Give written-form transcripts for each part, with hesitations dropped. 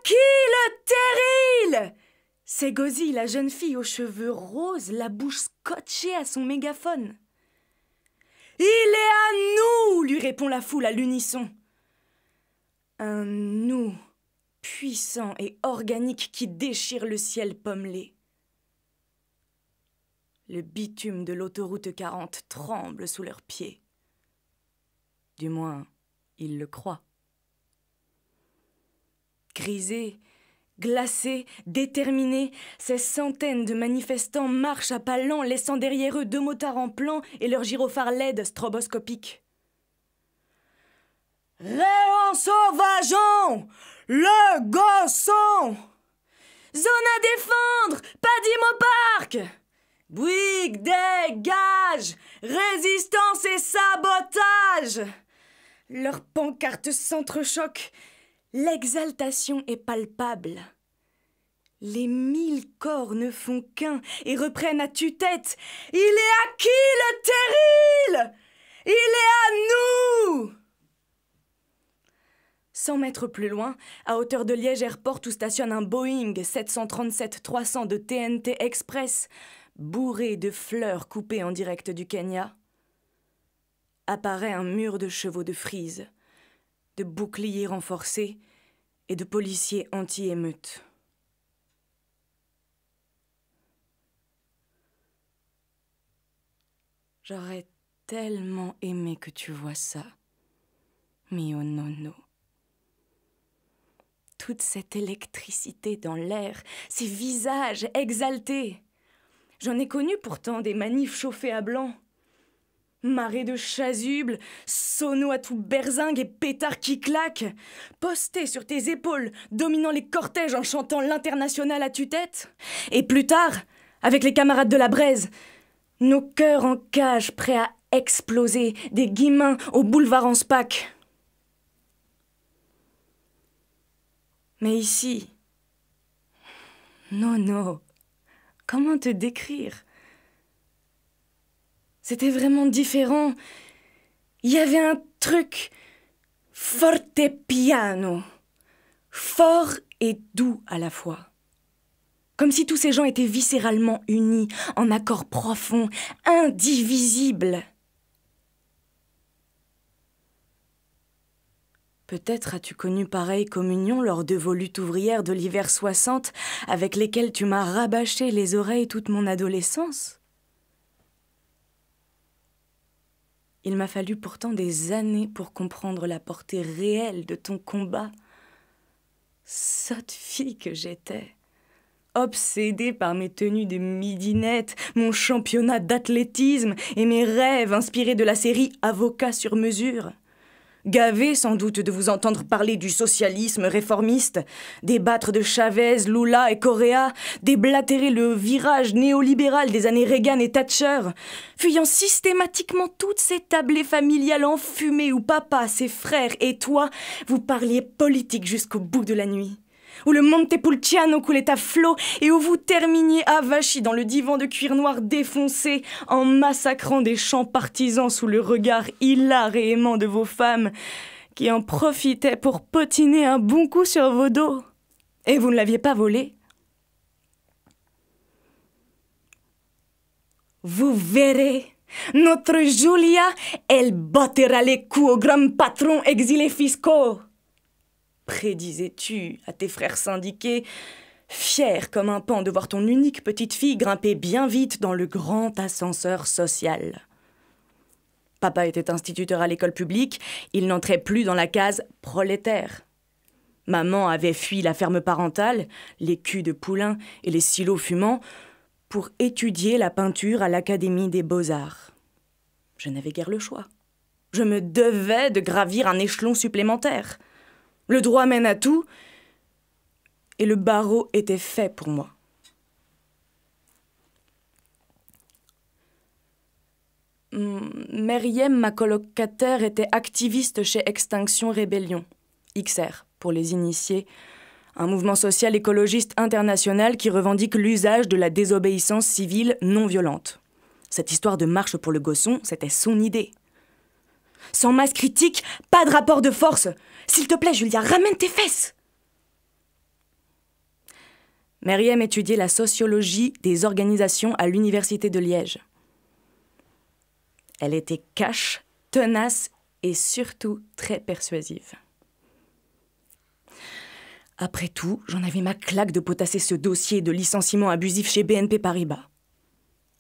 qui le terril? C'est Gozi, la jeune fille aux cheveux roses, la bouche scotchée à son mégaphone. « Il est à nous !» lui répond la foule à l'unisson. Un nous puissant et organique qui déchire le ciel pommelé. Le bitume de l'autoroute 40 tremble sous leurs pieds. Du moins, ils le croient. Grisés, glacés, déterminés, ces centaines de manifestants marchent à pas lents, laissant derrière eux 2 motards en plan et leurs gyrophares LED stroboscopiques. « Léon Sauvageon, le gosson! Zone à défendre, pas d'Imo-Parc! Bouygues, dégage! Résistance et sabotage! » Leurs pancartes s'entrechoquent. L'exaltation est palpable. Les 1000 corps ne font qu'un et reprennent à tue-tête. « Il est à qui le terril? Il est à nous !» 100 mètres plus loin, à hauteur de Liège Airport où stationne un Boeing 737-300 de TNT Express, bourré de fleurs coupées en direct du Kenya, apparaît un mur de chevaux de frise, de boucliers renforcés et de policiers anti-émeutes. J'aurais tellement aimé que tu vois ça, mio nonno. Toute cette électricité dans l'air, ces visages exaltés. J'en ai connu pourtant des manifs chauffés à blanc. Marées de chasubles, sonos à tout berzingue et pétards qui claquent, postés sur tes épaules, dominant les cortèges en chantant l'Internationale à tue-tête. Et plus tard, avec les camarades de la Braise, nos cœurs en cage prêts à exploser, des guillemins au boulevard en SPAC. Mais ici, non, comment te décrire? C'était vraiment différent. Il y avait un truc forte piano, fort et doux à la fois. Comme si tous ces gens étaient viscéralement unis, en accord profond, indivisibles. Peut-être as-tu connu pareille communion lors de vos luttes ouvrières de l'hiver 60, avec lesquelles tu m'as rabâché les oreilles toute mon adolescence? Il m'a fallu pourtant des années pour comprendre la portée réelle de ton combat. Sotte fille que j'étais, obsédée par mes tenues de midinette, mon championnat d'athlétisme et mes rêves inspirés de la série Avocat sur mesure. Gavé sans doute de vous entendre parler du socialisme réformiste, débattre de Chavez, Lula et Correa, déblatérer le virage néolibéral des années Reagan et Thatcher, fuyant systématiquement toutes ces tablées familiales enfumées où papa, ses frères et toi, vous parliez politique jusqu'au bout de la nuit. Où le Montepulciano coulait à flot et où vous terminiez avachis dans le divan de cuir noir défoncé en massacrant des chants partisans sous le regard hilar et aimant de vos femmes qui en profitaient pour potiner un bon coup sur vos dos. Et vous ne l'aviez pas volé. Vous verrez, notre Julia, elle battera les coups aux grands patrons exilés fiscaux. Prédisais-tu à tes frères syndiqués, fier comme un paon de voir ton unique petite fille grimper bien vite dans le grand ascenseur social. Papa était instituteur à l'école publique, il n'entrait plus dans la case prolétaire. Maman avait fui la ferme parentale, les culs de poulain et les silos fumants, pour étudier la peinture à l'Académie des Beaux-Arts. Je n'avais guère le choix. Je me devais de gravir un échelon supplémentaire. Le droit mène à tout, et le barreau était fait pour moi. Meriem, ma colocataire, était activiste chez Extinction Rébellion, XR, pour les initiés, un mouvement social écologiste international qui revendique l'usage de la désobéissance civile non violente. Cette histoire de marche pour le gosson, c'était son idée. Sans masse critique, pas de rapport de force. S'il te plaît, Julia, ramène tes fesses. Meriem étudiait la sociologie des organisations à l'université de Liège. Elle était cash, tenace et surtout très persuasive. Après tout, j'en avais ma claque de potasser ce dossier de licenciement abusif chez BNP Paribas.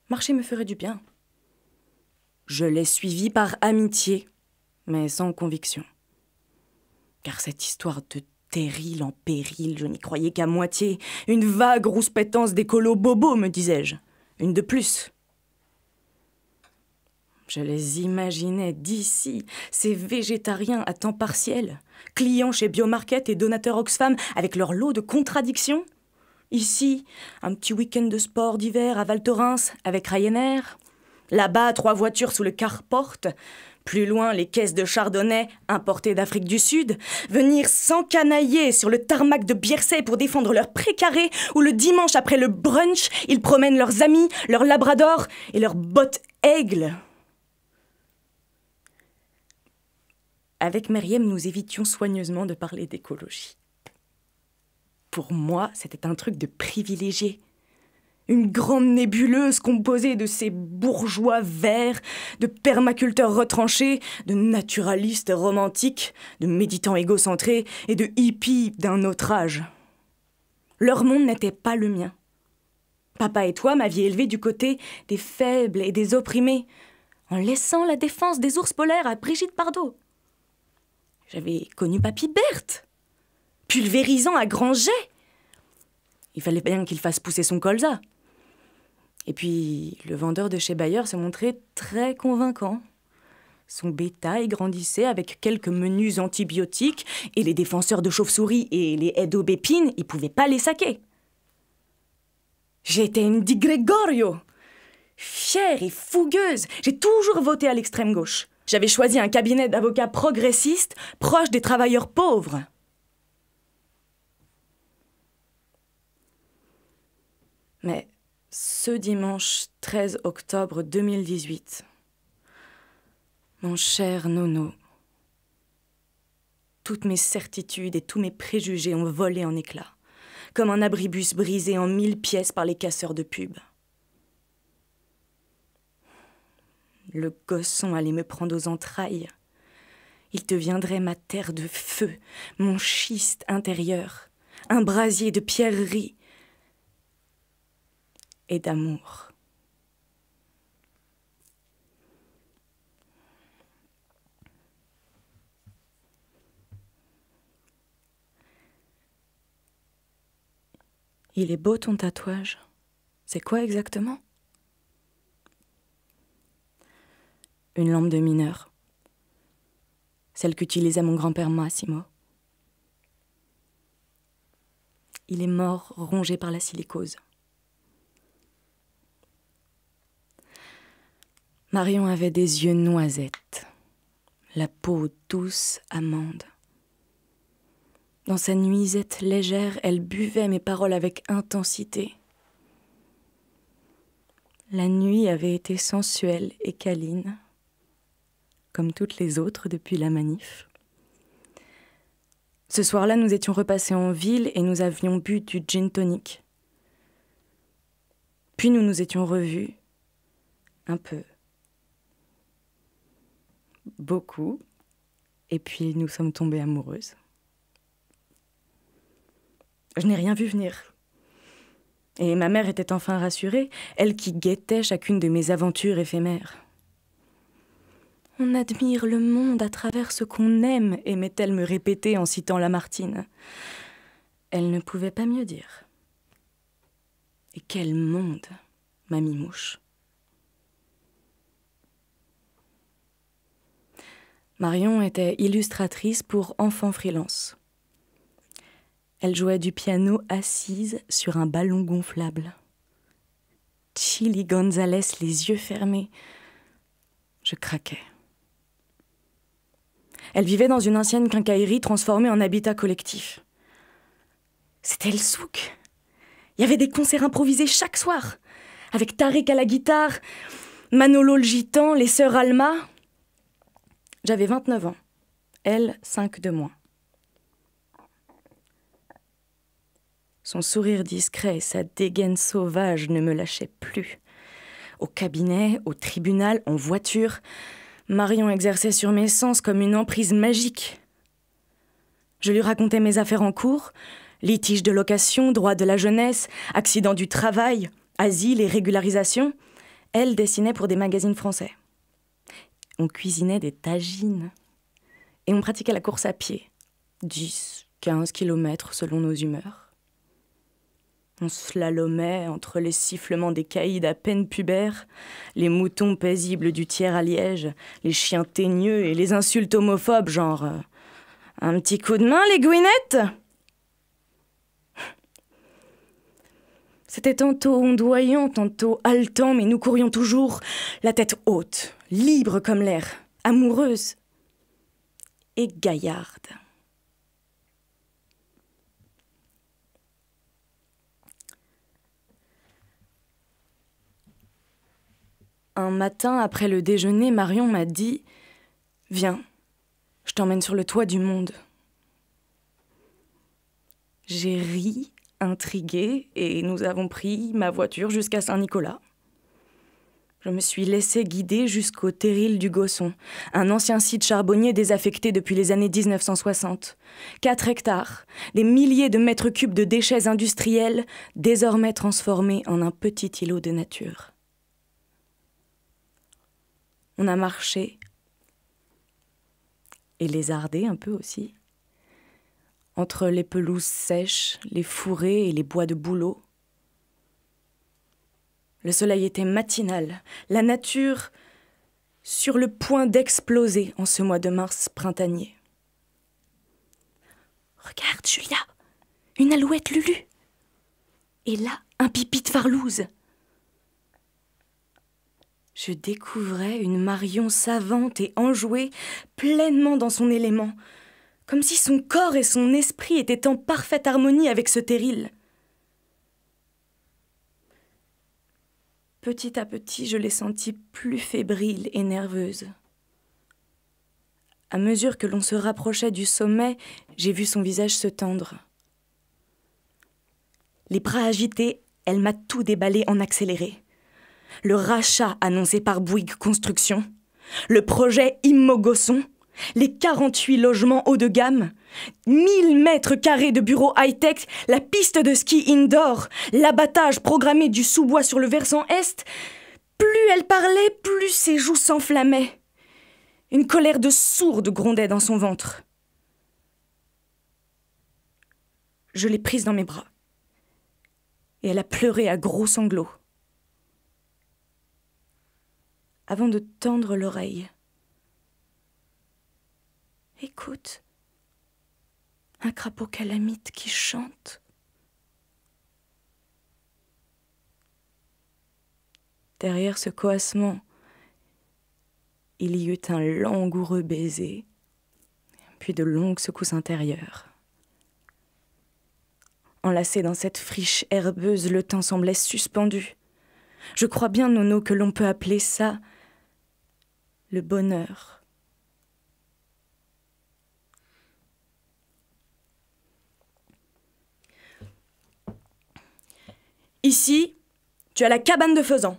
Marcher me ferait du bien. Je l'ai suivi par amitié, mais sans conviction. Car cette histoire de terril en péril, je n'y croyais qu'à moitié. Une vague rouspétance d'écolo bobo, me disais-je. Une de plus. Je les imaginais d'ici, ces végétariens à temps partiel, clients chez Biomarket et donateurs Oxfam avec leur lot de contradictions. Ici, un petit week-end de sport d'hiver à Val Thorens avec Ryanair. Là-bas, 3 voitures sous le carport. Plus loin, les caisses de chardonnay importées d'Afrique du Sud. Venir s'encanailler sur le tarmac de Bierset pour défendre leurs précarés, où le dimanche après le brunch, ils promènent leurs amis, leurs labradors et leurs bottes aigles. Avec Meriem, nous évitions soigneusement de parler d'écologie. Pour moi, c'était un truc de privilégié. Une grande nébuleuse composée de ces bourgeois verts, de permaculteurs retranchés, de naturalistes romantiques, de méditants égocentrés et de hippies d'un autre âge. Leur monde n'était pas le mien. Papa et toi m'aviez élevé du côté des faibles et des opprimés, en laissant la défense des ours polaires à Brigitte Bardot. J'avais connu Papy Berthe, pulvérisant à grands jets. Il fallait bien qu'il fasse pousser son colza. Et puis, le vendeur de chez Bayer se montrait très convaincant. Son bétail grandissait avec quelques menus antibiotiques et les défenseurs de chauves-souris et les aubépines, ils ne pouvaient pas les saquer. J'étais une Di Gregorio, fière et fougueuse. J'ai toujours voté à l'extrême gauche. J'avais choisi un cabinet d'avocats progressistes proche des travailleurs pauvres. Mais ce dimanche 13 octobre 2018, mon cher Nono, toutes mes certitudes et tous mes préjugés ont volé en éclats, comme un abribus brisé en 1000 pièces par les casseurs de pub. Le gosson allait me prendre aux entrailles. Il deviendrait ma terre de feu, mon schiste intérieur, un brasier de pierreries et d'amour. Il est beau ton tatouage. C'est quoi exactement ? Une lampe de mineur. Celle qu'utilisait mon grand-père Massimo. Il est mort, rongé par la silicose. Marion avait des yeux noisettes, la peau douce amande. Dans sa nuisette légère, elle buvait mes paroles avec intensité. La nuit avait été sensuelle et câline, comme toutes les autres depuis la manif. Ce soir-là, nous étions repassés en ville et nous avions bu du gin tonic. Puis nous nous étions revus, un peu, beaucoup, et puis nous sommes tombées amoureuses. Je n'ai rien vu venir. Et ma mère était enfin rassurée, elle qui guettait chacune de mes aventures éphémères. On admire le monde à travers ce qu'on aime, aimait-elle me répéter en citant Lamartine. Elle ne pouvait pas mieux dire. Et quel monde, ma mimouche. Marion était illustratrice pour Enfants Freelance. Elle jouait du piano assise sur un ballon gonflable. Chili Gonzalez, les yeux fermés. Je craquais. Elle vivait dans une ancienne quincaillerie transformée en habitat collectif. C'était le souk. Il y avait des concerts improvisés chaque soir, avec Tariq à la guitare, Manolo le gitan, les sœurs Alma. J'avais 29 ans, elle 5 de moins. Son sourire discret et sa dégaine sauvage ne me lâchaient plus. Au cabinet, au tribunal, en voiture, Marion exerçait sur mes sens comme une emprise magique. Je lui racontais mes affaires en cours, litiges de location, droit de la jeunesse, accidents du travail, asile et régularisation. Elle dessinait pour des magazines français. On cuisinait des tagines. Et on pratiquait la course à pied. 10, 15 kilomètres selon nos humeurs. On slalomait entre les sifflements des caïds à peine pubères, les moutons paisibles du tiers à Liège, les chiens teigneux et les insultes homophobes, genre « Un petit coup de main, les gouinettes ?» C'était tantôt ondoyant, tantôt haletant, mais nous courions toujours, la tête haute, libre comme l'air, amoureuse et gaillarde. Un matin, après le déjeuner, Marion m'a dit « Viens, je t'emmène sur le toit du monde. » J'ai ri, intriguée, et nous avons pris ma voiture jusqu'à Saint-Nicolas. Je me suis laissée guider jusqu'au terril du Gosson, un ancien site charbonnier désaffecté depuis les années 1960. 4 hectares, des milliers de mètres cubes de déchets industriels, désormais transformés en un petit îlot de nature. On a marché, et lézardé un peu aussi, entre les pelouses sèches, les fourrés et les bois de bouleau. Le soleil était matinal, la nature sur le point d'exploser en ce mois de mars printanier. « Regarde, Julia, une alouette Lulu. Et là, un pipi de farlouze. » Je découvrais une Marion savante et enjouée, pleinement dans son élément, comme si son corps et son esprit étaient en parfaite harmonie avec ce terril. Petit à petit, je l'ai sentie plus fébrile et nerveuse. À mesure que l'on se rapprochait du sommet, j'ai vu son visage se tendre. Les bras agités, elle m'a tout déballé en accéléré. Le rachat annoncé par Bouygues Construction, le projet Immogosson, les 48 logements haut de gamme, 1000 mètres carrés de bureaux high-tech, la piste de ski indoor, l'abattage programmé du sous-bois sur le versant est. Plus elle parlait, plus ses joues s'enflammaient. Une colère de sourde grondait dans son ventre. Je l'ai prise dans mes bras. Et elle a pleuré à gros sanglots. Avant de tendre l'oreille. Écoute, un crapaud calamite qui chante. Derrière ce coassement, il y eut un langoureux baiser, puis de longues secousses intérieures. Enlacé dans cette friche herbeuse, le temps semblait suspendu. Je crois bien, Nono, que l'on peut appeler ça le bonheur. Ici, tu as la cabane de faisan.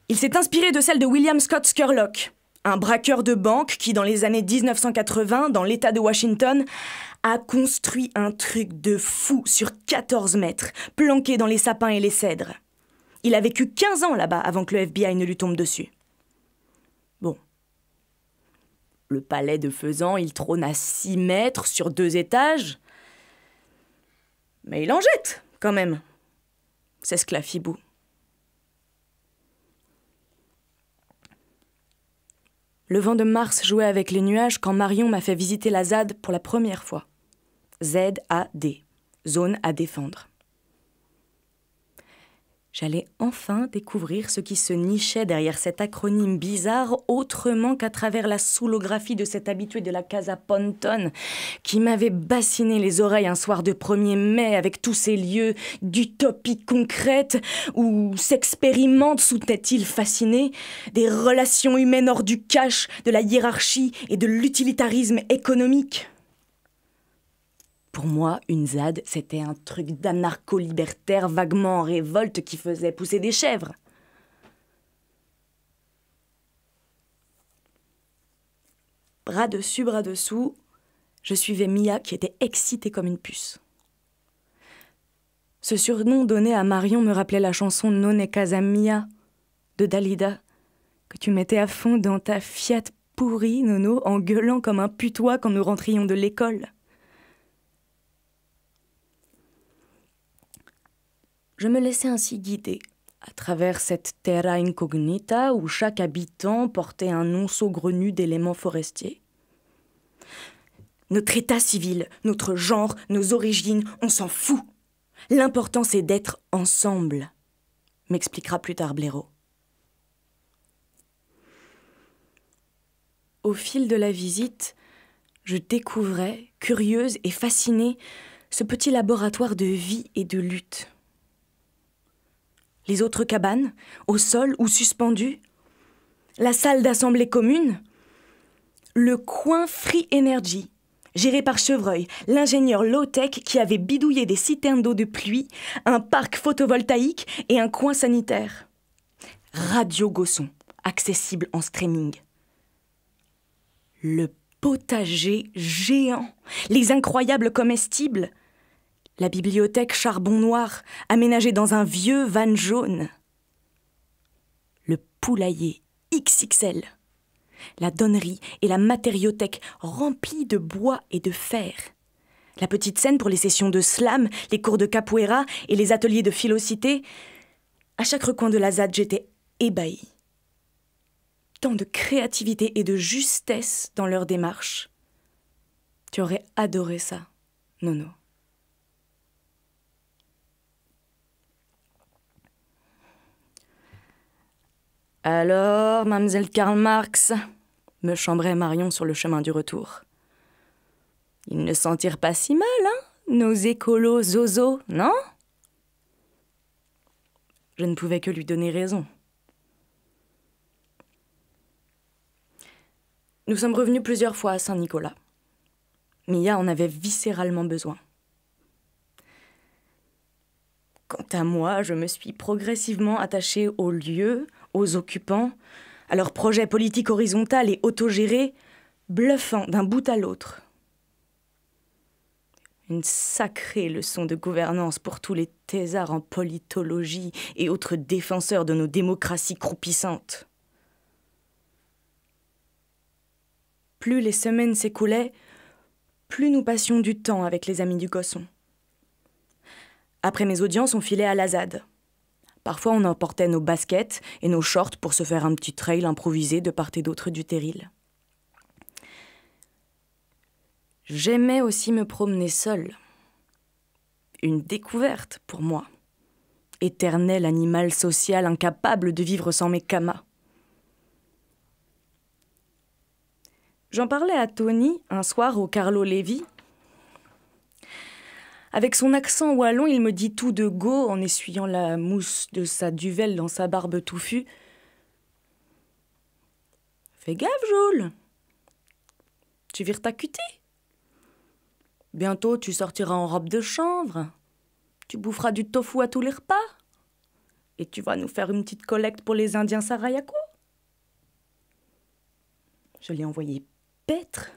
Il s'est inspiré de celle de William Scott Scurlock, un braqueur de banque qui, dans les années 1980, dans l'État de Washington, a construit un truc de fou sur 14 mètres, planqué dans les sapins et les cèdres. Il a vécu 15 ans là-bas avant que le FBI ne lui tombe dessus. Bon. Le palais de Faisan, il trône à 6 mètres sur 2 étages. Mais il en jette, quand même. C'est Sclafibou. Le vent de mars jouait avec les nuages quand Marion m'a fait visiter la ZAD pour la première fois. ZAD, zone à défendre. J'allais enfin découvrir ce qui se nichait derrière cet acronyme bizarre autrement qu'à travers la soolographie de cet habitué de la Casa Ponton qui m'avait bassiné les oreilles un soir de 1er mai avec tous ces lieux d'utopie concrète où s'expérimentent, soutenait-il fasciné, des relations humaines hors du cash, de la hiérarchie et de l'utilitarisme économique. Pour moi, une ZAD, c'était un truc d'anarcho-libertaire vaguement en révolte qui faisait pousser des chèvres. Bras dessus, bras dessous, je suivais Mia qui était excitée comme une puce. Ce surnom donné à Marion me rappelait la chanson Non è casa mia de Dalida, que tu mettais à fond dans ta Fiat pourrie, Nono, en gueulant comme un putois quand nous rentrions de l'école. Je me laissais ainsi guider à travers cette terra incognita où chaque habitant portait un nom saugrenu d'éléments forestiers. Notre état civil, notre genre, nos origines, on s'en fout. L'important, c'est d'être ensemble, m'expliquera plus tard Blaireau. Au fil de la visite, je découvrais, curieuse et fascinée, ce petit laboratoire de vie et de lutte. Les autres cabanes, au sol ou suspendues, la salle d'assemblée commune, le coin Free Energy, géré par Chevreuil, l'ingénieur low-tech qui avait bidouillé des citernes d'eau de pluie, un parc photovoltaïque et un coin sanitaire. Radio Gosson, accessible en streaming. Le potager géant, les incroyables comestibles, la bibliothèque charbon noir, aménagée dans un vieux van jaune. Le poulailler XXL. La donnerie et la matériothèque remplies de bois et de fer. La petite scène pour les sessions de slam, les cours de capoeira et les ateliers de philocité. À chaque recoin de la ZAD, j'étais ébahie. Tant de créativité et de justesse dans leur démarche. Tu aurais adoré ça, Nono. Alors, mademoiselle Karl Marx, me chambrait Marion sur le chemin du retour. Ils ne s'en tirent pas si mal, hein, nos écolos zozo, non? Je ne pouvais que lui donner raison. Nous sommes revenus plusieurs fois à Saint-Nicolas. Mia en avait viscéralement besoin. Quant à moi, je me suis progressivement attachée aux lieux, aux occupants, à leurs projets politiques horizontaux et autogérés, bluffant d'un bout à l'autre. Une sacrée leçon de gouvernance pour tous les thésards en politologie et autres défenseurs de nos démocraties croupissantes. Plus les semaines s'écoulaient, plus nous passions du temps avec les amis du Gosson. Après mes audiences, on filait à la ZAD. Parfois, on emportait nos baskets et nos shorts pour se faire un petit trail improvisé de part et d'autre du terril. J'aimais aussi me promener seule. Une découverte pour moi. Éternel animal social incapable de vivre sans mes camas. J'en parlais à Tony un soir au Carlo Levi. Avec son accent wallon, il me dit tout de go en essuyant la mousse de sa duvel dans sa barbe touffue. « Fais gaffe, Joule. Tu vires ta cutie. Bientôt, tu sortiras en robe de chanvre. Tu boufferas du tofu à tous les repas. Et tu vas nous faire une petite collecte pour les Indiens Sarayako. » Je l'ai envoyé paître,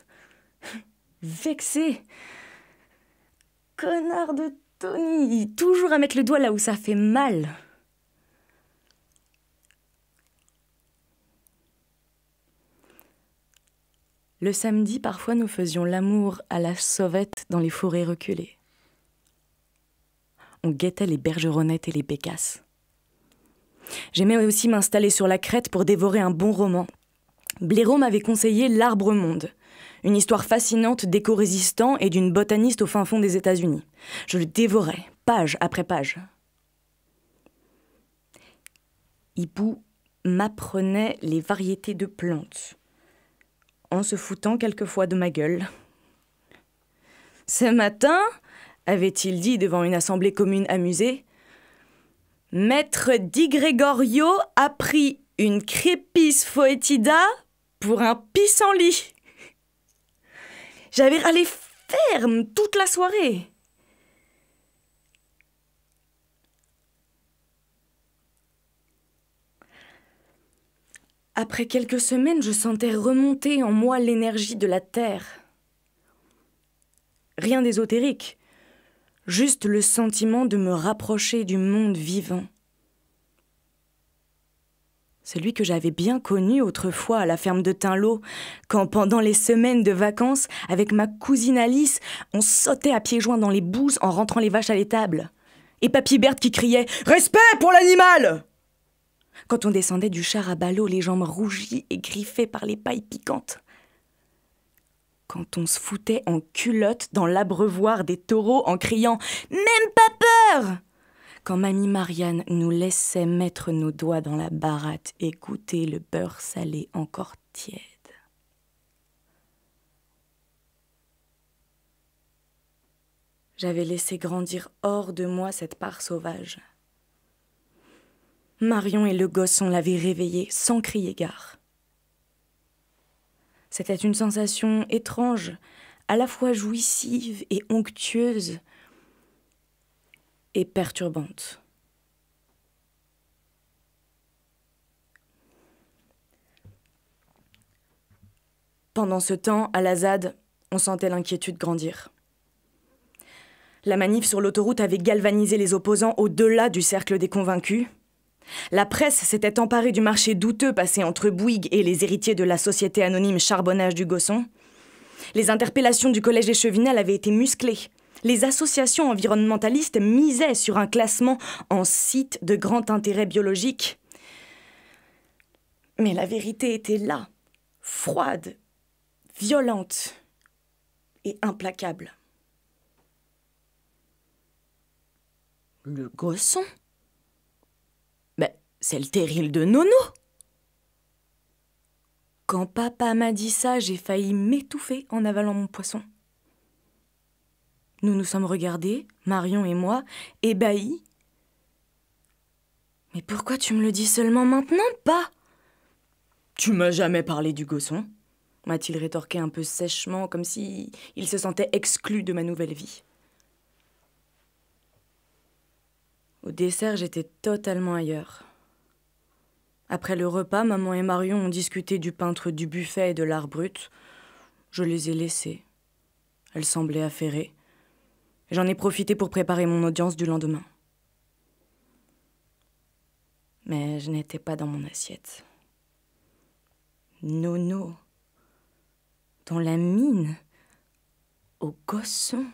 vexé. Connard de Tony, toujours à mettre le doigt là où ça fait mal. Le samedi, parfois, nous faisions l'amour à la sauvette dans les forêts reculées. On guettait les bergeronnettes et les bécasses. J'aimais aussi m'installer sur la crête pour dévorer un bon roman. Blaireau m'avait conseillé L'Arbre-Monde, une histoire fascinante d'éco-résistants et d'une botaniste au fin fond des États-Unis. Je le dévorais, page après page. Hibou m'apprenait les variétés de plantes, en se foutant quelquefois de ma gueule. Ce matin, avait-il dit devant une assemblée commune amusée, « Maître Di Gregorio a pris une Crépis foetida pour un pissenlit. » J'avais râlé ferme toute la soirée. Après quelques semaines, je sentais remonter en moi l'énergie de la terre. Rien d'ésotérique, juste le sentiment de me rapprocher du monde vivant. Celui que j'avais bien connu autrefois à la ferme de Tinlot, quand pendant les semaines de vacances, avec ma cousine Alice, on sautait à pieds joints dans les bouses en rentrant les vaches à l'étable. Et Papy Berthe qui criait « Respect pour l'animal !» Quand on descendait du char à ballot, les jambes rougies et griffées par les pailles piquantes. Quand on se foutait en culotte dans l'abreuvoir des taureaux en criant « Même pas peur !» Quand Mamie Marianne nous laissait mettre nos doigts dans la baratte et goûter le beurre salé encore tiède. J'avais laissé grandir hors de moi cette part sauvage. Marion et le gosson l'avaient réveillée sans crier gare. C'était une sensation étrange, à la fois jouissive et onctueuse et perturbante. Pendant ce temps, à la ZAD, on sentait l'inquiétude grandir. La manif sur l'autoroute avait galvanisé les opposants au-delà du cercle des convaincus. La presse s'était emparée du marché douteux passé entre Bouygues et les héritiers de la société anonyme Charbonnage du Gosson. Les interpellations du collège Échevinel avaient été musclées. Les associations environnementalistes misaient sur un classement en site de grand intérêt biologique. Mais la vérité était là, froide, violente et implacable. Le Gosson ? C'est le terril de Nono. Quand papa m'a dit ça, j'ai failli m'étouffer en avalant mon poisson. Nous nous sommes regardés, Marion et moi, ébahis. « Mais pourquoi tu me le dis seulement maintenant, pas ?»« Tu m'as jamais parlé du Gosson ?» m'a-t-il rétorqué un peu sèchement, comme si il se sentait exclu de ma nouvelle vie. Au dessert, j'étais totalement ailleurs. Après le repas, maman et Marion ont discuté du peintre du buffet et de l'art brut. Je les ai laissées. Elles semblaient affairées. J'en ai profité pour préparer mon audience du lendemain. Mais je n'étais pas dans mon assiette. Nono, dans la mine, au Gosson.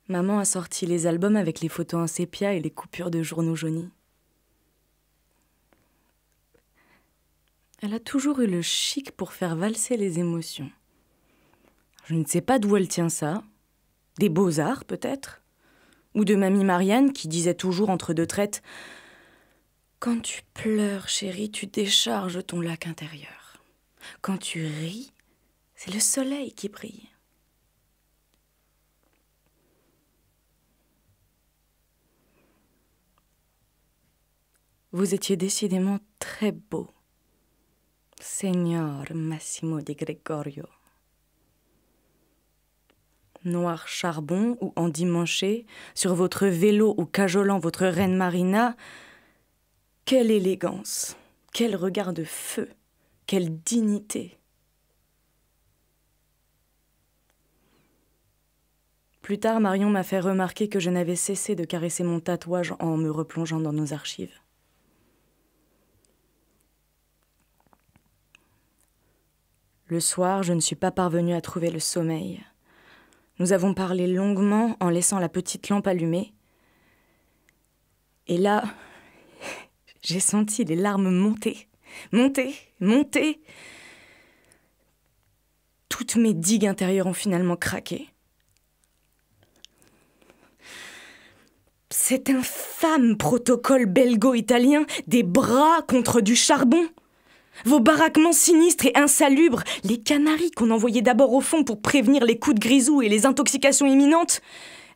Maman a sorti les albums avec les photos en sépia et les coupures de journaux jaunis. Elle a toujours eu le chic pour faire valser les émotions. Je ne sais pas d'où elle tient ça. Des beaux-arts, peut-être. Ou de Mamie Marianne, qui disait toujours entre deux traites « Quand tu pleures, chérie, tu décharges ton lac intérieur. Quand tu ris, c'est le soleil qui brille. » Vous étiez décidément très beau, Signor Massimo di Gregorio. Noir charbon ou endimanché, sur votre vélo ou cajolant votre reine Marina, quelle élégance, quel regard de feu, quelle dignité. Plus tard, Marion m'a fait remarquer que je n'avais cessé de caresser mon tatouage en me replongeant dans nos archives. Le soir, je ne suis pas parvenue à trouver le sommeil. Nous avons parlé longuement en laissant la petite lampe allumée. Et là, j'ai senti les larmes monter. Toutes mes digues intérieures ont finalement craqué. Cet infâme protocole belgo-italien des bras contre du charbon. Vos baraquements sinistres et insalubres, les canaris qu'on envoyait d'abord au fond pour prévenir les coups de grisou et les intoxications imminentes,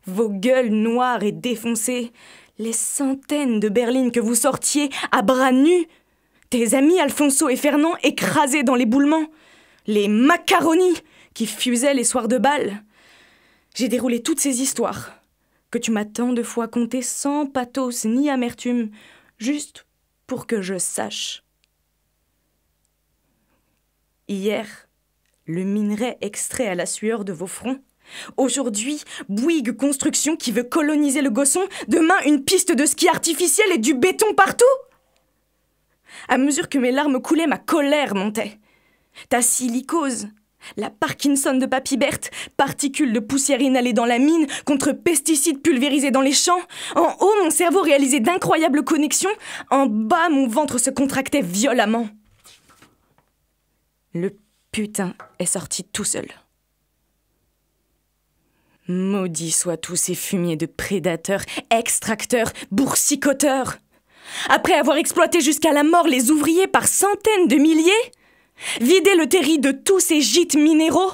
vos gueules noires et défoncées, les centaines de berlines que vous sortiez à bras nus, Tes amis Alfonso et Fernand écrasés dans l'éboulement. Les macaronis qui fusaient les soirs de bal. J'ai déroulé toutes ces histoires que tu m'as tant de fois contées sans pathos ni amertume, juste pour que je sache. Hier, le minerai extrait à la sueur de vos fronts. Aujourd'hui, Bouygues Construction qui veut coloniser le Gosson. Demain, une piste de ski artificielle et du béton partout. À mesure que mes larmes coulaient, ma colère montait. Ta silicose, la Parkinson de Papy Berthe, particules de poussière inhalées dans la mine contre pesticides pulvérisés dans les champs. En haut, mon cerveau réalisait d'incroyables connexions. En bas, mon ventre se contractait violemment. Le putain est sorti tout seul. Maudits soient tous ces fumiers de prédateurs, extracteurs, boursicoteurs. Après avoir exploité jusqu'à la mort les ouvriers par centaines de milliers, vider le terri de tous ces gîtes minéraux,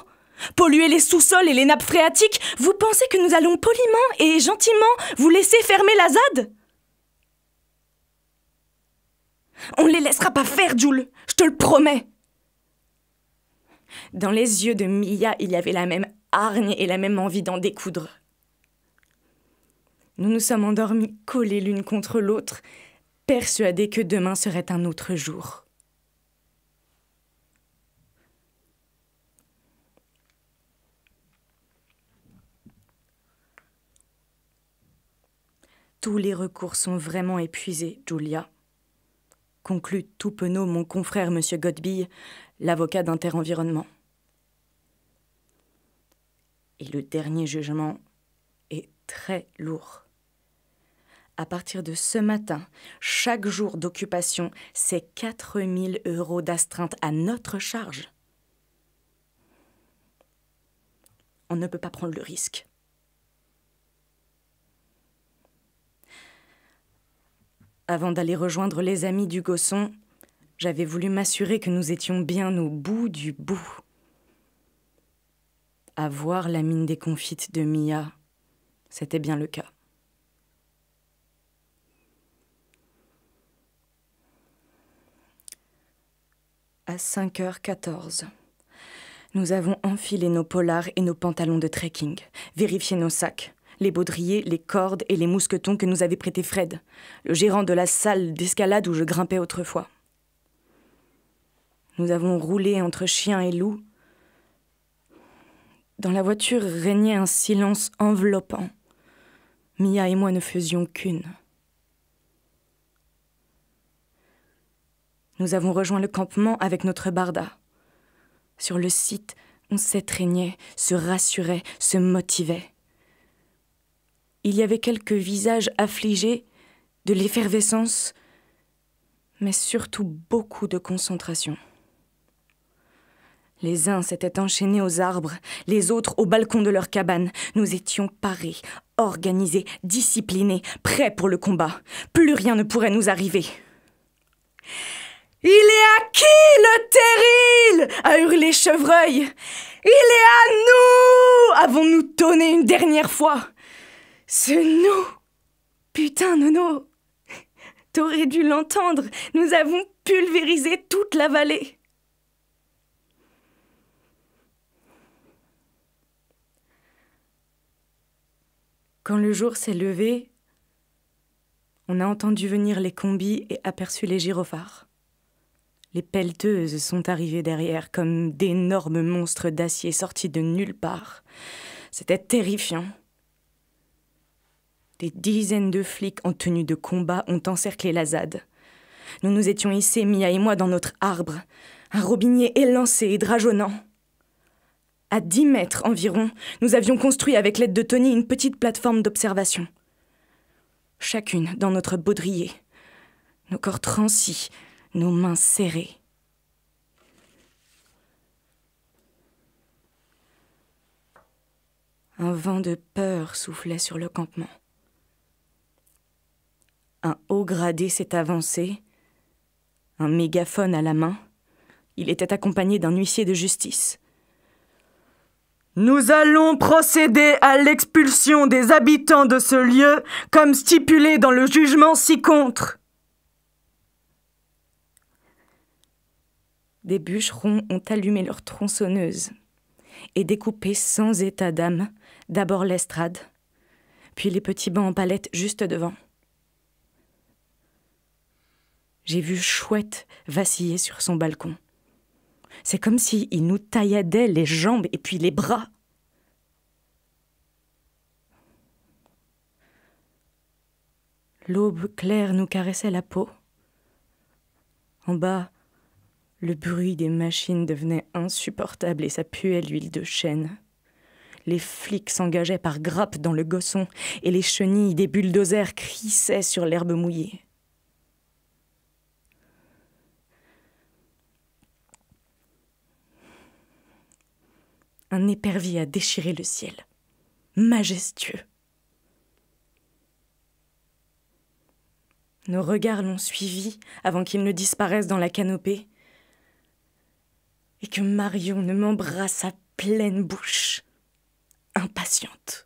polluer les sous-sols et les nappes phréatiques, vous pensez que nous allons poliment et gentiment vous laisser fermer la ZAD ? On ne les laissera pas faire, Jules, je te le promets. Dans les yeux de Mia, il y avait la même hargne et la même envie d'en découdre. Nous nous sommes endormis collés l'une contre l'autre, persuadés que demain serait un autre jour. Tous les recours sont vraiment épuisés, Julia, conclut tout penaud mon confrère M. Godbille, l'avocat d'Interenvironnement. Et le dernier jugement est très lourd. À partir de ce matin, chaque jour d'occupation, c'est 4 000 € d'astreinte à notre charge. On ne peut pas prendre le risque. Avant d'aller rejoindre les amis du Gosson, j'avais voulu m'assurer que nous étions bien au bout du bout. À voir la mine déconfite de Mia, c'était bien le cas. À 5h14, nous avons enfilé nos polars et nos pantalons de trekking, vérifié nos sacs, les baudriers, les cordes et les mousquetons que nous avait prêtés Fred, le gérant de la salle d'escalade où je grimpais autrefois. Nous avons roulé entre chiens et loups. Dans la voiture régnait un silence enveloppant. Mia et moi ne faisions qu'une. Nous avons rejoint le campement avec notre barda. Sur le site, on s'étreignait, se rassurait, se motivait. Il y avait quelques visages affligés, de l'effervescence, mais surtout beaucoup de concentration. Les uns s'étaient enchaînés aux arbres, les autres au balcon de leur cabane. Nous étions parés, organisés, disciplinés, prêts pour le combat. Plus rien ne pourrait nous arriver. « Il est à qui le terril ?» a hurlé Chevreuil. « Il est à nous !» avons-nous tonné une dernière fois. C'est nous. Putain, Nono. T'aurais dû l'entendre. Nous avons pulvérisé toute la vallée. Quand le jour s'est levé, on a entendu venir les combis et aperçu les gyrophares. Les pelleteuses sont arrivées derrière comme d'énormes monstres d'acier sortis de nulle part. C'était terrifiant. Des dizaines de flics en tenue de combat ont encerclé la ZAD. Nous nous étions hissés, Mia et moi, dans notre arbre, un robinier élancé et drageonnant. À 10 mètres environ, nous avions construit avec l'aide de Tony une petite plateforme d'observation. Chacune dans notre baudrier, nos corps transis, nos mains serrées. Un vent de peur soufflait sur le campement. Un haut gradé s'est avancé, un mégaphone à la main. Il était accompagné d'un huissier de justice. « Nous allons procéder à l'expulsion des habitants de ce lieu, comme stipulé dans le jugement ci-contre. » Des bûcherons ont allumé leurs tronçonneuses et découpé sans état d'âme d'abord l'estrade, puis les petits bancs en palette juste devant. J'ai vu Chouette vaciller sur son balcon. C'est comme s'il nous tailladait les jambes et puis les bras. L'aube claire nous caressait la peau. En bas, le bruit des machines devenait insupportable et ça puait l'huile de chêne. Les flics s'engageaient par grappes dans le gosson et les chenilles des bulldozers crissaient sur l'herbe mouillée. Un épervier a déchiré le ciel, majestueux. Nos regards l'ont suivi avant qu'il ne disparaisse dans la canopée et que Marion ne m'embrasse à pleine bouche, impatiente.